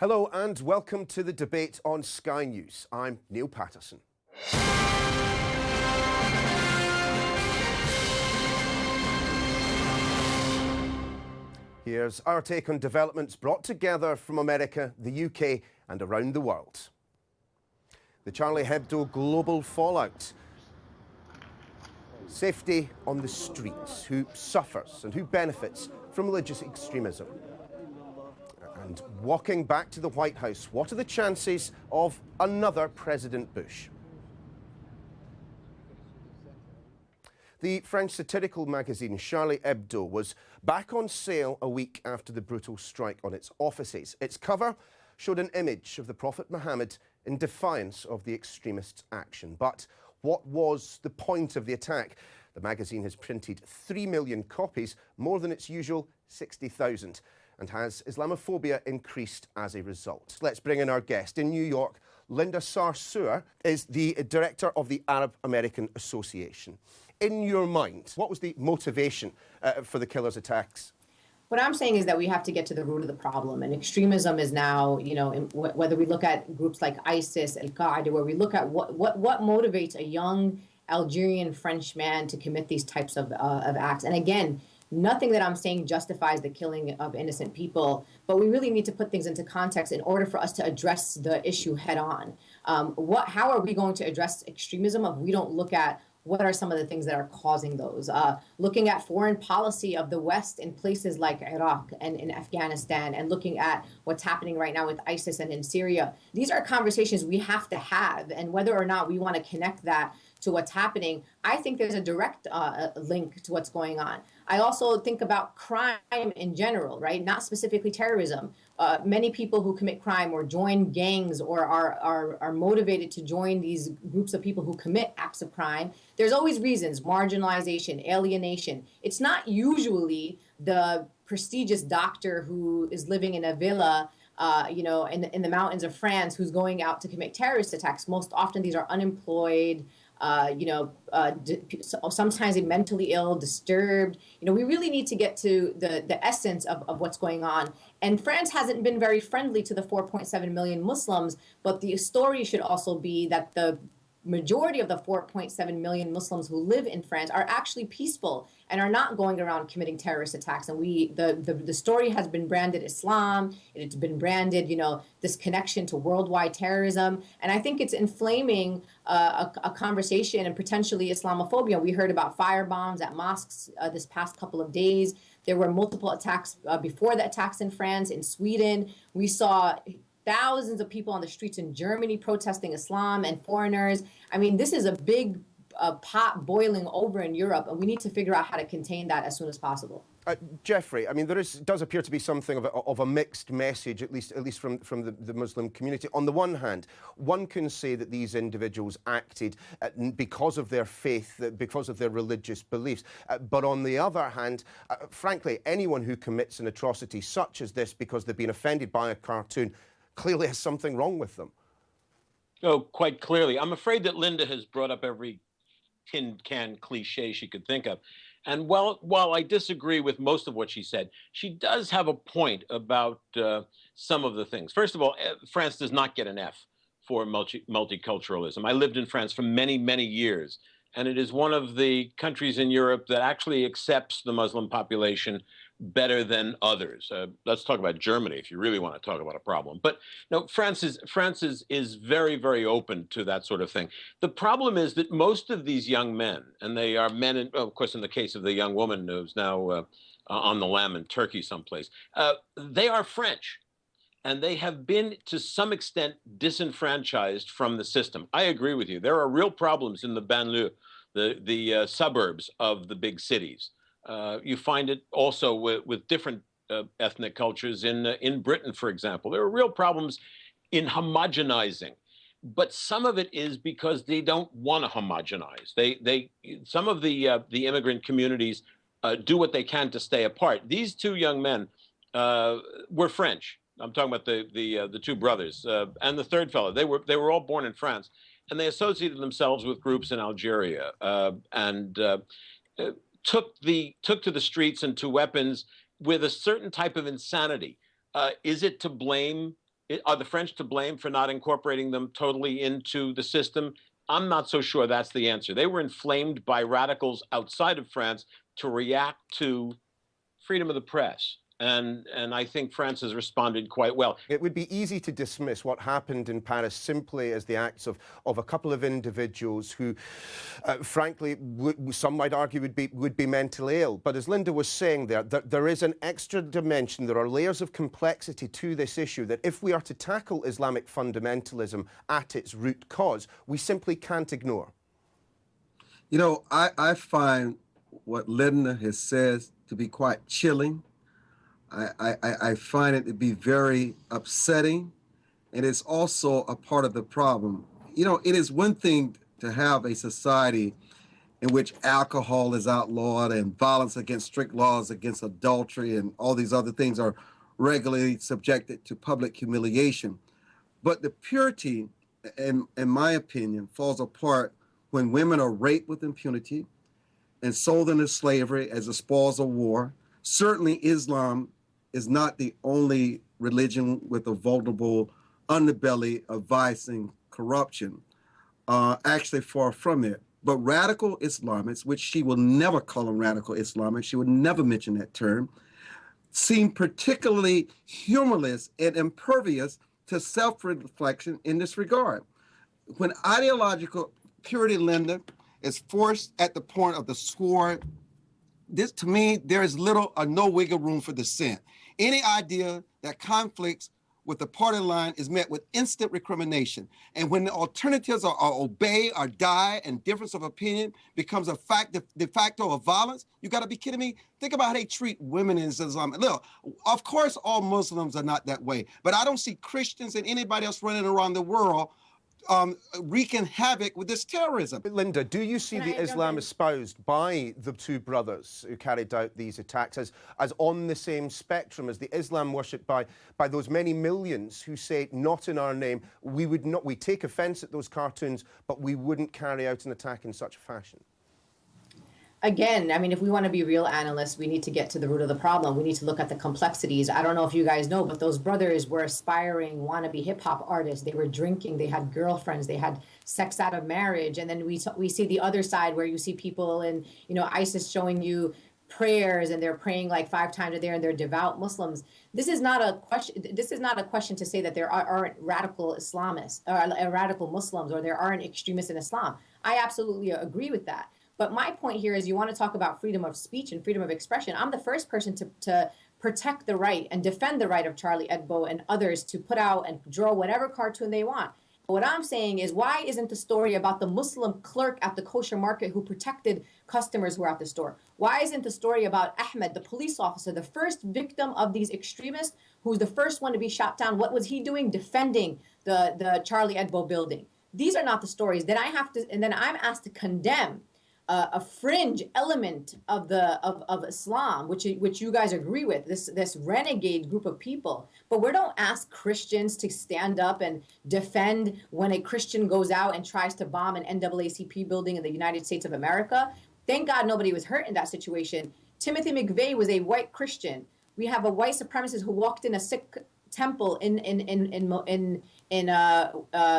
Hello and welcome to the debate on Sky News. I'm Niall Paterson. Here's our take on developments brought together from America, the UK and around the world. The Charlie Hebdo global fallout. Safety on the streets. Who suffers and who benefits from religious extremism? And walking back to the White House, what are the chances of another President Bush? The French satirical magazine Charlie Hebdo was back on sale a week after the brutal strike on its offices. Its cover showed an image of the Prophet Muhammad in defiance of the extremists' action. But what was the point of the attack? The magazine has printed 3 million copies, more than its usual 60,000. And has Islamophobia increased as a result? Let's bring in our guest. In New York, Linda Sasour is the director of the Arab American Association. In your mind, what was the motivation for the killers' attacks? What I'm saying is that we have to get to the root of the problem. And extremism is now, whether we look at groups like ISIS, Al-Qaeda, where we look at what motivates a young Algerian French man to commit these types of acts. And again, nothing that I'm saying justifies the killing of innocent people, but we really need to put things into context in order for us to address the issue head on. How are we going to address extremism if we don't look at what are some of the things that are causing those? Looking at foreign policy of the West in places like Iraq and in Afghanistan, and looking at what's happening right now with ISIS and in Syria. These are conversations we have to have, and whether or not we want to connect that to what's happening, I think there's a direct link to what's going on. I also think about crime in general, right? Not specifically terrorism. Many people who commit crime or join gangs or are motivated to join these groups of people who commit acts of crime, there's always reasons: marginalization, alienation. It's not usually the prestigious doctor who is living in a villa in the mountains of France who's going out to commit terrorist attacks. Most often these are unemployed, sometimes mentally ill, disturbed. We really need to get to the essence of what's going on. And France hasn't been very friendly to the 4.7 million Muslims, but the story should also be that the majority of the 4.7 million Muslims who live in France are actually peaceful and are not going around committing terrorist attacks. And the story has been branded Islam. It's been branded, this connection to worldwide terrorism. And I think it's inflaming a conversation and potentially Islamophobia. We heard about fire bombs at mosques this past couple of days. There were multiple attacks before the attacks in France, in Sweden. We saw thousands of people on the streets in Germany protesting Islam and foreigners. I mean, this is a big pot boiling over in Europe, and we need to figure out how to contain that as soon as possible. Jeffrey, I mean, does appear to be something of a mixed message, at least from the Muslim community. On the one hand, one can say that these individuals acted because of their faith, because of their religious beliefs. But on the other hand, frankly, anyone who commits an atrocity such as this because they've been offended by a cartoon clearly has something wrong with them. Oh, quite clearly. I'm afraid that Linda has brought up every tin can cliche she could think of. And while I disagree with most of what she said, she does have a point about some of the things. First of all, France does not get an F for multiculturalism. I lived in France for many, many years, and it is one of the countries in Europe that actually accepts the Muslim population better than others. Let's talk about Germany if you really want to talk about a problem. But no, France is very, very open to that sort of thing. The problem is that most of these young men, and they are men, and of course in the case of the young woman who's now on the lam in Turkey someplace, they are French. And they have been, to some extent, disenfranchised from the system. I agree with you. There are real problems in the banlieue, the suburbs of the big cities. You find it also with different ethnic cultures in Britain, for example. There are real problems in homogenizing, but some of it is because they don't want to homogenize. Some of the immigrant communities do what they can to stay apart. These two young men were French. I'm talking about the two brothers and the third fellow. They were all born in France, and they associated themselves with groups in Algeria and took to the streets and to weapons with a certain type of insanity. Is it to blame Are the French to blame for not incorporating them totally into the system? I'm not so sure that's the answer. They were inflamed by radicals outside of France to react to freedom of the press. And I think France has responded quite well. It would be easy to dismiss what happened in Paris simply as the acts of a couple of individuals who, frankly, some might argue would be mentally ill. But as Linda was saying there is an extra dimension. There are layers of complexity to this issue that if we are to tackle Islamic fundamentalism at its root cause, we simply can't ignore. You know, I find what Linda has said to be quite chilling. I find it to be very upsetting, and it's also a part of the problem. You know, it is one thing to have a society in which alcohol is outlawed and violence against strict laws against adultery and all these other things are regularly subjected to public humiliation. But the purity, in my opinion, falls apart when women are raped with impunity and sold into slavery as the spoils of war. Certainly Islam is not the only religion with a vulnerable underbelly of vice and corruption. Actually, far from it. But radical Islamists, which she will never call them radical Islamists, she would never mention that term, seem particularly humorless and impervious to self-reflection in this regard. When ideological purity, Linda, is forced at the point of the sword, this, to me, there is little or no wiggle room for dissent. Any idea that conflicts with the party line is met with instant recrimination. And when the alternatives are obey or die and difference of opinion becomes a de facto of violence, you got to be kidding me? Think about how they treat women in Islam. Look, of course, all Muslims are not that way, but I don't see Christians and anybody else running around the world wreaking havoc with this terrorism. Linda, do you see the Islam espoused by the two brothers who carried out these attacks as on the same spectrum as the Islam worshipped by those many millions who say, not in our name, we take offence at those cartoons, but we wouldn't carry out an attack in such a fashion? Again, I mean, if we want to be real analysts, we need to get to the root of the problem. We need to look at the complexities. I don't know if you guys know, but those brothers were aspiring wannabe hip hop artists. They were drinking, they had girlfriends, they had sex out of marriage. And then we see the other side where you see people in, you know, ISIS showing you prayers and they're praying like 5 times a day and they're devout Muslims. This is not a question to say that there aren't radical Islamists or radical Muslims or there aren't extremists in Islam. I absolutely agree with that. But my point here is you want to talk about freedom of speech and freedom of expression. I'm the first person to protect the right and defend the right of Charlie Hebdo and others to put out and draw whatever cartoon they want. But what I'm saying is, why isn't the story about the Muslim clerk at the kosher market who protected customers who were at the store? Why isn't the story about Ahmed, the police officer, the first victim of these extremists, who's the first one to be shot down? What was he doing? Defending the Charlie Hebdo building. These are not the stories. Then I'm asked to condemn a fringe element of Islam, which you guys agree with, this renegade group of people. But we don't ask Christians to stand up and defend when a Christian goes out and tries to bomb an NAACP building in the United States of America. Thank God nobody was hurt in that situation. Timothy McVeigh was a white Christian. We have a white supremacist who walked in a Sikh temple in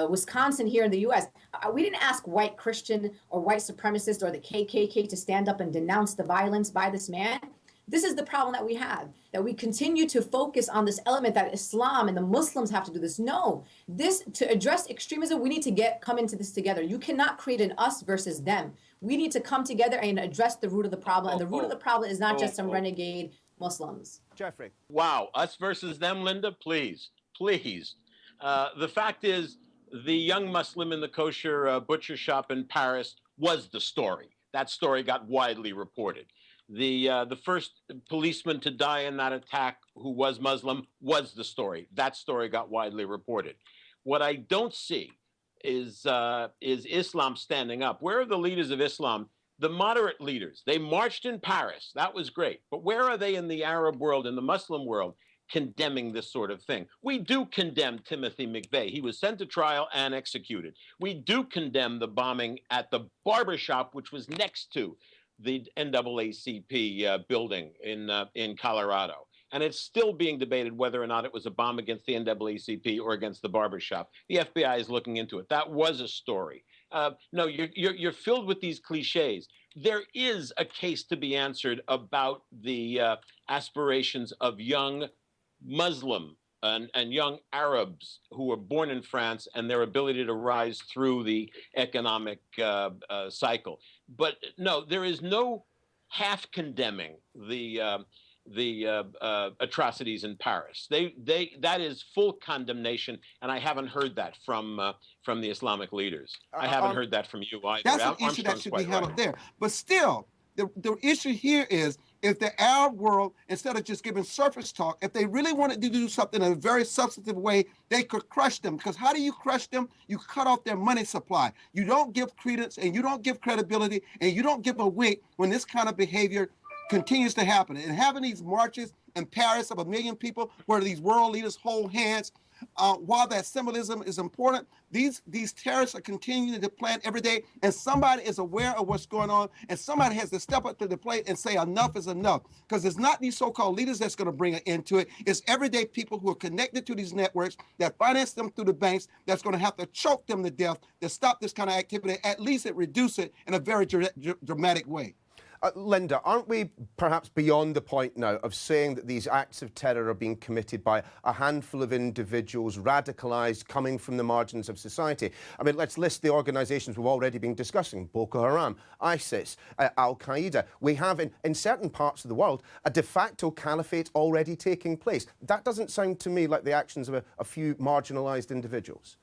Wisconsin here in the U.S. We didn't ask white Christian or white supremacists or the KKK to stand up and denounce the violence by this man. This is the problem that we have, that we continue to focus on this element that Islam and the Muslims have to do this. No, to address extremism, we need to come into this together. You cannot create an us versus them. We need to come together and address the root of the problem. And the root of the problem is not just some renegade Muslims. Jeffrey. Wow, us versus them, Linda? Please, please. The fact is, the young Muslim in the kosher butcher shop in Paris was the story. That story got widely reported. The first policeman to die in that attack who was Muslim was the story. That story got widely reported. What I don't see is Islam standing up. Where are the leaders of Islam? The moderate leaders. They marched in Paris. That was great. But where are they in the Arab world, in the Muslim world, condemning this sort of thing? We do condemn Timothy McVeigh. He was sent to trial and executed. We do condemn the bombing at the barbershop, which was next to the NAACP building in Colorado. And it's still being debated whether or not it was a bomb against the NAACP or against the barbershop. The FBI is looking into it. That was a story. No, you're filled with these cliches. There is a case to be answered about the aspirations of young Muslim and young Arabs who were born in France and their ability to rise through the economic cycle. But no, there is no half condemning the atrocities in Paris. That is full condemnation, and I haven't heard that from the Islamic leaders. I haven't heard that from you either. That's an issue that should be handled there. But still, the issue here is if the Arab world, instead of just giving surface talk, if they really wanted to do something in a very substantive way, they could crush them. Because how do you crush them? You cut off their money supply. You don't give credence and you don't give credibility and you don't give a wink when this kind of behavior continues to happen. And having these marches in Paris of 1 million people where these world leaders hold hands, while that symbolism is important, these terrorists are continuing to plan every day, and somebody is aware of what's going on, and somebody has to step up to the plate and say enough is enough. Because it's not these so-called leaders that's going to bring an end to it. It's everyday people who are connected to these networks that finance them through the banks that's going to have to choke them to death to stop this kind of activity, at least it reduce it in a very dramatic way. Linda, aren't we perhaps beyond the point now of saying that these acts of terror are being committed by a handful of individuals radicalised coming from the margins of society? I mean, let's list the organisations we've already been discussing: Boko Haram, ISIS, Al-Qaeda. We have, in certain parts of the world, a de facto caliphate already taking place. That doesn't sound to me like the actions of a few marginalised individuals.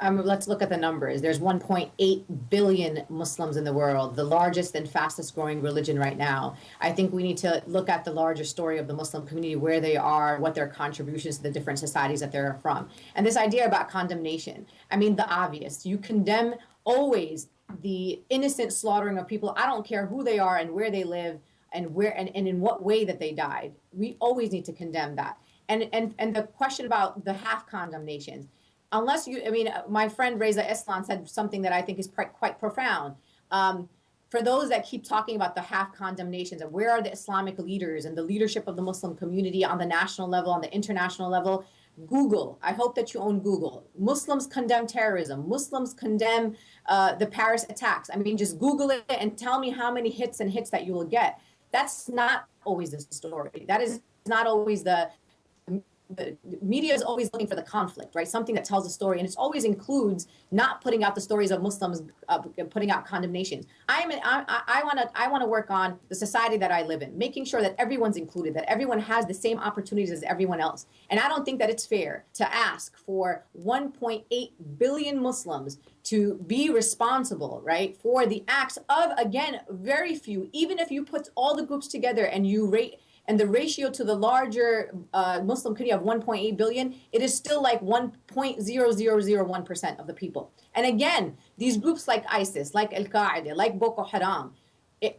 Let's look at the numbers. There's 1.8 billion Muslims in the world, the largest and fastest growing religion right now. I think we need to look at the larger story of the Muslim community, where they are, what their contributions to the different societies that they're from. And this idea about condemnation, I mean, the obvious. You condemn always the innocent slaughtering of people. I don't care who they are and where they live and where and in what way that they died. We always need to condemn that. And the question about the half condemnations, unless you, I mean, my friend Reza Islam said something that I think is quite profound. For those that keep talking about the half condemnations and where are the Islamic leaders and the leadership of the Muslim community on the national level, on the international level, Google. I hope that you own Google. Muslims condemn terrorism. Muslims condemn the Paris attacks. I mean, just Google it and tell me how many hits that you will get. That's not always the story. That is not always the media is always looking for the conflict, right? Something that tells a story, and it always includes not putting out the stories of Muslims, putting out condemnations. I want to work on the society that I live in, making sure that everyone's included, that everyone has the same opportunities as everyone else. And I don't think that it's fair to ask for 1.8 billion Muslims to be responsible, right, for the acts of, again, very few. Even if you put all the groups together and you rate. And the ratio to the larger Muslim community of 1.8 billion, it is still like 1.0001% of the people. And again, these groups like ISIS, like Al-Qaeda, like Boko Haram,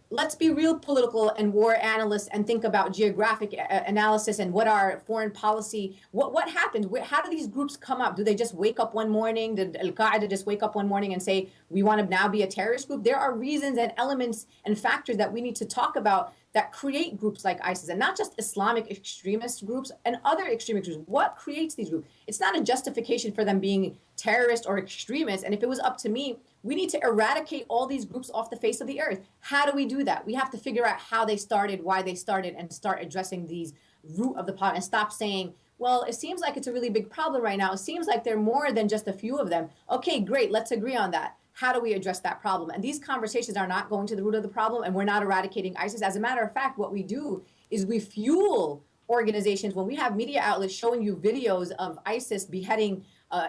let's be real political and war analysts and think about geographic analysis and what our foreign policy, what happened? How do these groups come up? Do they just wake up one morning? Did Al-Qaeda just wake up one morning and say, we want to now be a terrorist group? There are reasons and elements and factors that we need to talk about that create groups like ISIS, and not just Islamic extremist groups and other extremist groups. What creates these groups? It's not a justification for them being terrorists or extremists. And if it was up to me, we need to eradicate all these groups off the face of the earth. How do we do that? We have to figure out how they started, why they started, and start addressing these root of the problem and stop saying, well, it seems like it's a really big problem right now. It seems like there are more than just a few of them. Okay, great. Let's agree on that. How do we address that problem? And these conversations are not going to the root of the problem, and we're not eradicating ISIS. As a matter of fact, what we do is we fuel organizations. When we have media outlets showing you videos of ISIS beheading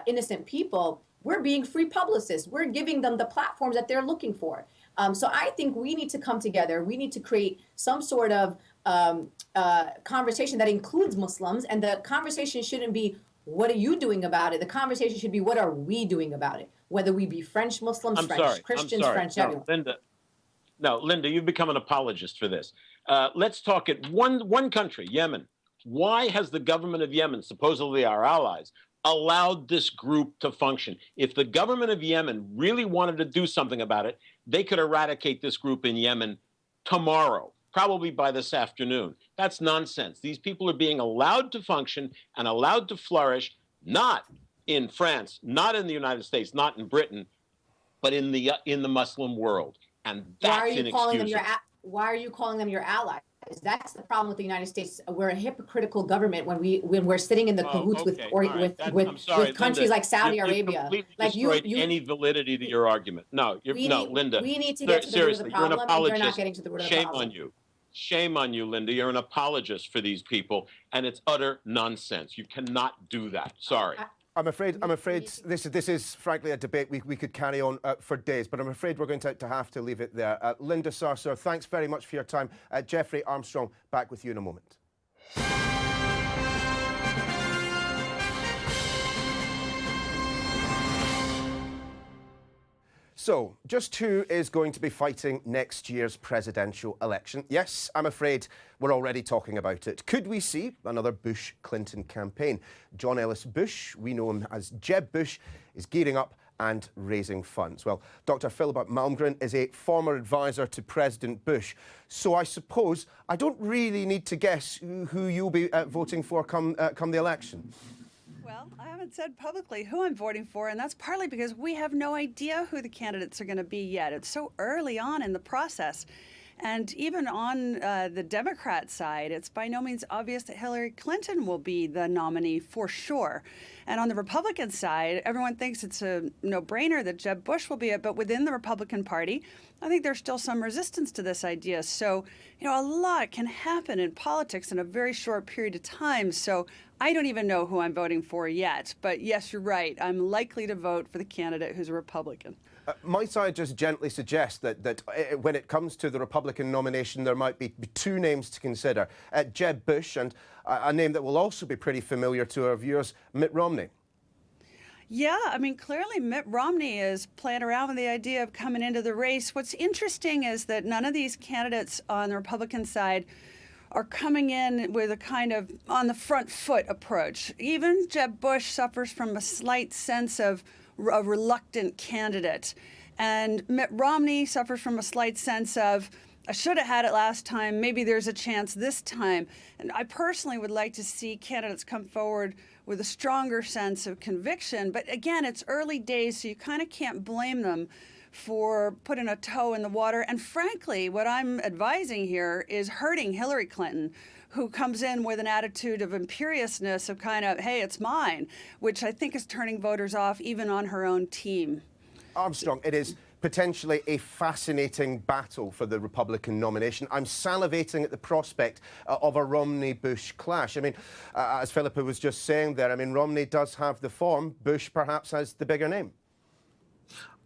innocent people, we're being free publicists. We're giving them the platforms that they're looking for. So I think we need to come together. We need to create some sort of conversation that includes Muslims, and the conversation shouldn't be, what are you doing about it? The conversation should be, what are we doing about it? Whether we be French Muslims, Christians, French everyone. Linda, you've become an apologist for this. Let's talk at one country, Yemen. Why has the government of Yemen, supposedly our allies, allowed this group to function? If the government of Yemen really wanted to do something about it, they could eradicate this group in Yemen tomorrow. probably by this afternoon. That's nonsense. These people are being allowed to function and allowed to flourish, not in France, not in the United States, not in Britain, but in the Muslim world. And that's inexcusable. Why are you calling them your allies? That's the problem with the United States. We're a hypocritical government when we're sitting in the cahoots with countries like Saudi Arabia. Like destroyed any validity to your argument. No, Linda. We need to get to the root of the problem, and you're not getting to the root of the problem. Shame on you. Shame on you, Linda. You're an apologist for these people, and it's utter nonsense. You cannot do that. Sorry. I'm afraid this is frankly a debate we could carry on for days, but I'm afraid we're going to have to leave it there. Linda Sasour, thanks very much for your time. Jeffrey Armstrong, back with you in a moment. So, just who is going to be fighting next year's presidential election? Yes, I'm afraid we're already talking about it. Could we see another Bush-Clinton campaign? John Ellis Bush, we know him as Jeb Bush, is gearing up and raising funds. Well, Dr. Philippa Malmgren is a former advisor to President Bush. So I suppose I don't really need to guess who you'll be voting for come the election. Well, I haven't said publicly who I'm voting for, and that's partly because we have no idea who the candidates are going to be yet. It's so early on in the process. And even on the Democrat side, it's by no means obvious that Hillary Clinton will be the nominee for sure. And on the Republican side, everyone thinks it's a no-brainer that Jeb Bush will be it. But within the Republican Party, I think there's still some resistance to this idea. So, a lot can happen in politics in a very short period of time. So I don't even know who I'm voting for yet. But yes, you're right. I'm likely to vote for the candidate who's a Republican. Might I just gently suggest that when it comes to the Republican nomination, there might be two names to consider. Jeb Bush and a name that will also be pretty familiar to our viewers, Mitt Romney. Yeah, I mean, clearly Mitt Romney is playing around with the idea of coming into the race. What's interesting is that none of these candidates on the Republican side are coming in with a kind of on the front foot approach. Even Jeb Bush suffers from a slight sense of a reluctant candidate. And Mitt Romney suffers from a slight sense of, I should have had it last time, maybe there's a chance this time. And I personally would like to see candidates come forward with a stronger sense of conviction. But again, it's early days, so you kind of can't blame them for putting a toe in the water. And frankly, what I'm advising here is hurting Hillary Clinton, who comes in with an attitude of imperiousness of kind of, hey, it's mine, which I think is turning voters off even on her own team. Armstrong, it is potentially a fascinating battle for the Republican nomination. I'm salivating at the prospect of a Romney-Bush clash. I mean, as Philippa was just saying there, I mean, Romney does have the form. Bush perhaps has the bigger name.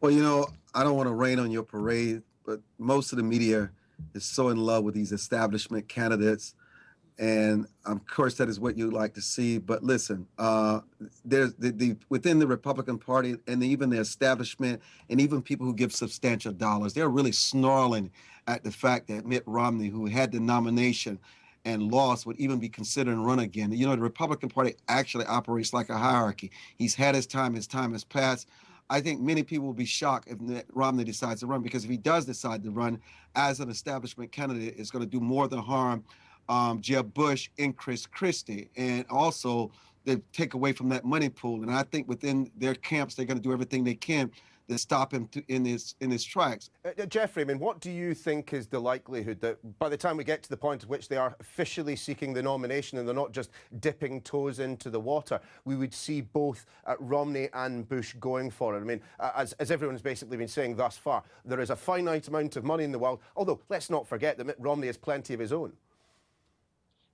Well, I don't want to rain on your parade, but most of the media is so in love with these establishment candidates. And of course, that is what you'd like to see. But listen, there's within the Republican Party and even the establishment and even people who give substantial dollars, they're really snarling at the fact that Mitt Romney, who had the nomination and lost, would even be considered and run again. The Republican Party actually operates like a hierarchy. He's had his time has passed. I think many people will be shocked if Mitt Romney decides to run, because if he does decide to run as an establishment candidate, it's going to do more than harm Jeb Bush and Chris Christie, and also they take away from that money pool. And I think within their camps, they're going to do everything they can to stop him in his tracks. Jeffrey, I mean, what do you think is the likelihood that by the time we get to the point at which they are officially seeking the nomination and they're not just dipping toes into the water, we would see both Romney and Bush going for it? I mean, as everyone's basically been saying thus far, there is a finite amount of money in the world, although let's not forget that Mitt Romney has plenty of his own.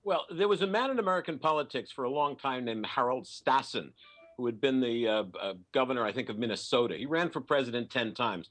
Well, there was a man in American politics for a long time named Harold Stassen, who had been the governor, I think, of Minnesota. He ran for president 10 times.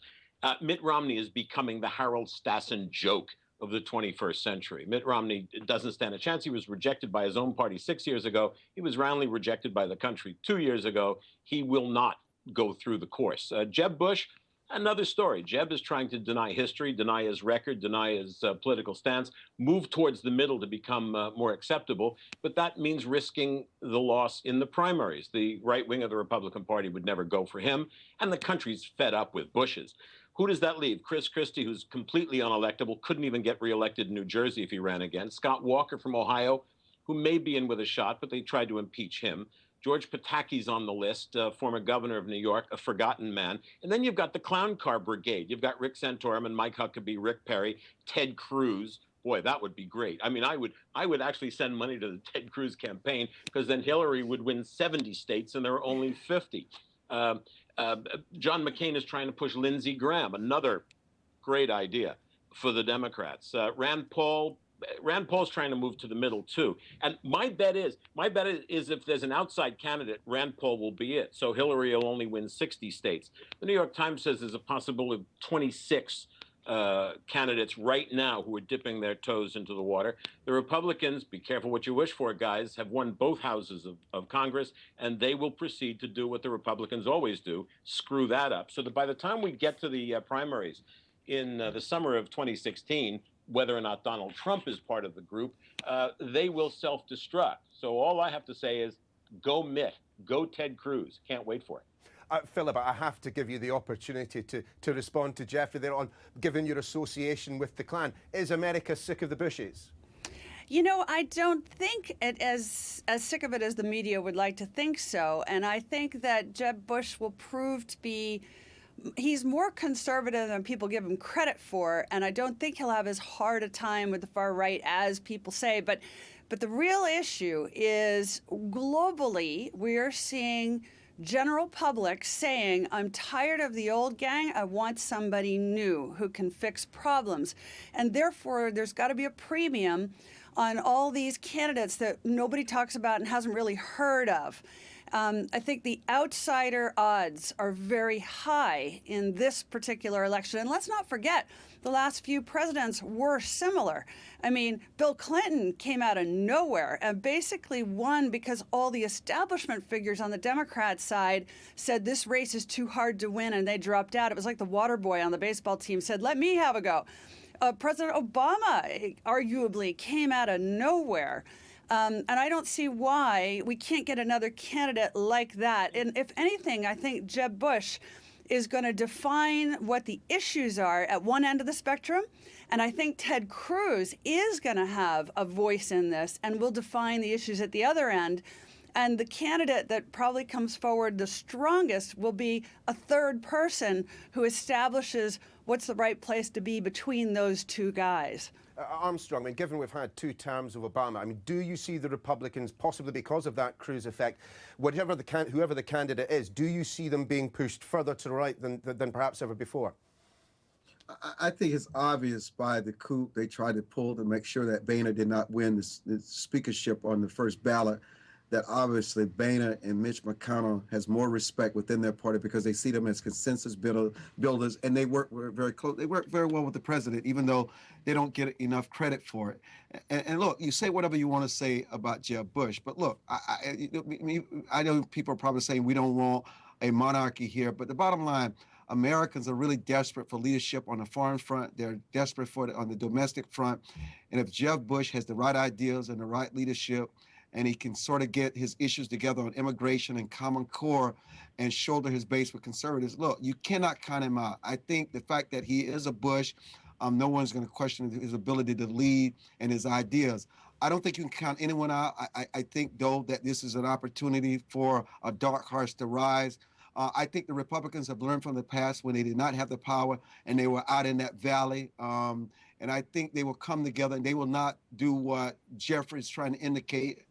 Mitt Romney is becoming the Harold Stassen joke of the 21st century. Mitt Romney doesn't stand a chance. He was rejected by his own party 6 years ago. He was roundly rejected by the country 2 years ago. He will not go through the course. Jeb Bush, another story. Jeb is trying to deny history, deny his record, deny his political stance, move towards the middle to become more acceptable. But that means risking the loss in the primaries. The right wing of the Republican Party would never go for him, and the country's fed up with Bushes. Who does that leave? Chris Christie, who's completely unelectable, couldn't even get reelected in New Jersey if he ran again. Scott Walker from Ohio, who may be in with a shot, but they tried to impeach him. George Pataki's on the list, former governor of New York, a forgotten man. And then you've got the clown car brigade. You've got Rick Santorum and Mike Huckabee, Rick Perry, Ted Cruz. Boy, that would be great. I mean, I would actually send money to the Ted Cruz campaign, because then Hillary would win 70 states and there are only 50. John McCain is trying to push Lindsey Graham, another great idea for the Democrats. Rand Paul's trying to move to the middle too. And my bet is if there's an outside candidate, Rand Paul will be it. So Hillary will only win 60 states. The New York Times says there's a possibility of 26 candidates right now who are dipping their toes into the water. The Republicans, be careful what you wish for, guys, have won both houses of Congress, and they will proceed to do what the Republicans always do, screw that up. So that by the time we get to the primaries in the summer of 2016, whether or not Donald Trump is part of the group, they will self-destruct. So all I have to say is, go Mitt, go Ted Cruz. Can't wait for it. Philip, I have to give you the opportunity to respond to Jeffrey there on, given your association with the Klan. Is America sick of the Bushes? You know, I don't think it as sick of it as the media would like to think so. And I think that Jeb Bush will prove to be, he's more conservative than people give him credit for. And I don't think he'll have as hard a time with the far right as people say. But the real issue is globally, we're seeing general public saying, I'm tired of the old gang, I want somebody new who can fix problems. And therefore, there's got to be a premium on all these candidates that nobody talks about and hasn't really heard of. I think the outsider odds are very high in this particular election. And let's not forget, the last few presidents were similar. I mean, Bill Clinton came out of nowhere and basically won because all the establishment figures on the Democrat side said this race is too hard to win, and they dropped out. It was like the water boy on the baseball team said, let me have a go. President Obama arguably came out of nowhere. And I don't see why we can't get another candidate like that. And if anything, I think Jeb Bush is going to define what the issues are at one end of the spectrum. And I think Ted Cruz is going to have a voice in this and will define the issues at the other end. And the candidate that probably comes forward the strongest will be a third person who establishes what's the right place to be between those two guys. Armstrong, I mean, given we've had 2 terms of Obama, I mean, do you see the Republicans, possibly because of that Cruz effect, whoever the candidate is, do you see them being pushed further to the right than perhaps ever before? I think it's obvious by the coup they tried to pull to make sure that Boehner did not win the speakership on the first ballot, that obviously Boehner and Mitch McConnell has more respect within their party because they see them as consensus builders, and they work very close. They work very well with the president, even though they don't get enough credit for it. And look, you say whatever you want to say about Jeb Bush, but look, I know people are probably saying we don't want a monarchy here, but the bottom line, Americans are really desperate for leadership on the foreign front. They're desperate for it on the domestic front. And if Jeb Bush has the right ideas and the right leadership, and he can sort of get his issues together on immigration and Common Core and shoulder his base with conservatives, look, you cannot count him out. I think the fact that he is a Bush, no one's going to question his ability to lead and his ideas. I don't think you can count anyone out. I think, though, that this is an opportunity for a dark horse to rise. I think the Republicans have learned from the past when they did not have the power and they were out in that valley. And I think they will come together and they will not do what Jeffrey's trying to indicate.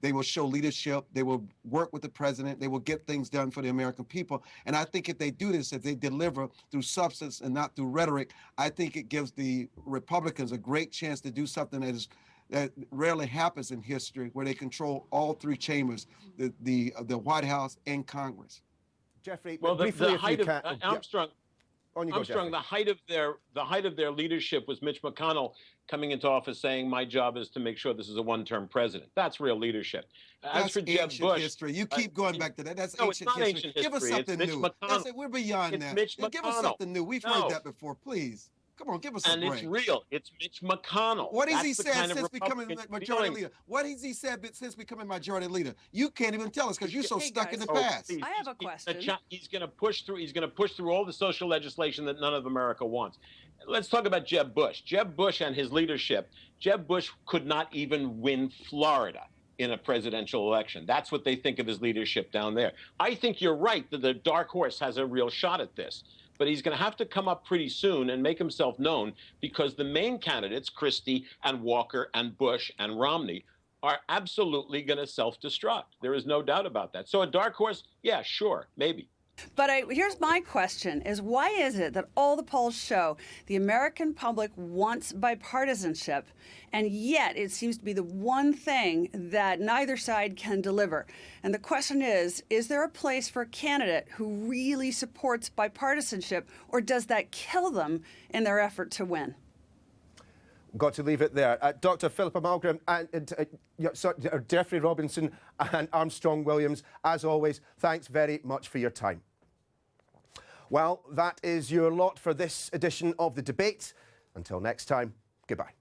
They will show leadership. They will work with the president. They will get things done for the American people. And I think if they do this, if they deliver through substance and not through rhetoric, I think it gives the Republicans a great chance to do something that rarely happens in history, where they control all 3 chambers, the White House and Congress. Jeffrey, well, briefly, the height of Armstrong. Yeah. Armstrong, the height of their leadership was Mitch McConnell coming into office saying, "My job is to make sure this is a one-term president." That's real leadership. That's for Jeb Bush, history. You keep going back to that. That's no, ancient it's not history. Ancient Give us history. something It's new. Mitch McConnell. We're beyond It's that. Mitch Give us McConnell. something new. We've heard that before, please. Come on, give us a And break. it's real. It's Mitch McConnell. What has That's he the said kind of since becoming Republican majority feeling. leader? What has he said since becoming majority leader? You can't even tell us because you're so Hey, stuck in guys. the Oh, past. please. I have a question. He's going to push through. He's going to push through all the social legislation that none of America wants. Let's talk about Jeb Bush. Jeb Bush and his leadership. Jeb Bush could not even win Florida in a presidential election. That's what they think of his leadership down there. I think you're right that the dark horse has a real shot at this. But he's going to have to come up pretty soon and make himself known, because the main candidates, Christie and Walker and Bush and Romney, are absolutely going to self-destruct. There is no doubt about that. So a dark horse, yeah, sure, maybe. But here's my question, is why is it that all the polls show the American public wants bipartisanship, and yet it seems to be the one thing that neither side can deliver? And the question is there a place for a candidate who really supports bipartisanship, or does that kill them in their effort to win? Got to leave it there. Dr. Pippa Malmgren and Jeffrey Robinson and Armstrong Williams, as always, thanks very much for your time. Well, that is your lot for this edition of The Debate. Until next time, goodbye.